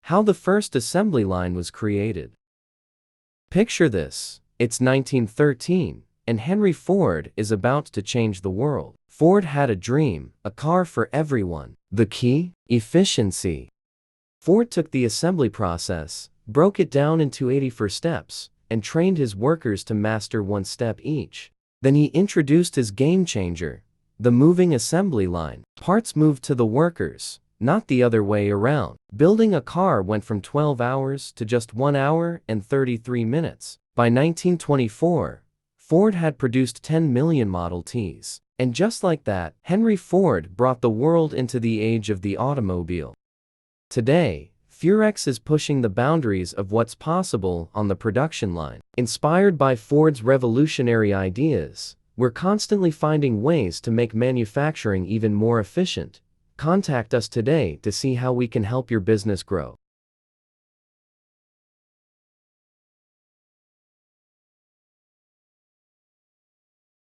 How the first assembly line was created. Picture this. It's 1913, and Henry Ford is about to change the world. Ford had a dream, a car for everyone. The key? Efficiency. Ford took the assembly process, broke it down into 84 steps, and trained his workers to master one step each. Then he introduced his game changer, the moving assembly line. Parts moved to the workers, not the other way around. Building a car went from 12 hours to just 1 hour and 33 minutes. By 1924, Ford had produced 10 million Model Ts. And just like that, Henry Ford brought the world into the age of the automobile. Today, Furex is pushing the boundaries of what's possible on the production line. Inspired by Ford's revolutionary ideas, we're constantly finding ways to make manufacturing even more efficient. Contact us today to see how we can help your business grow.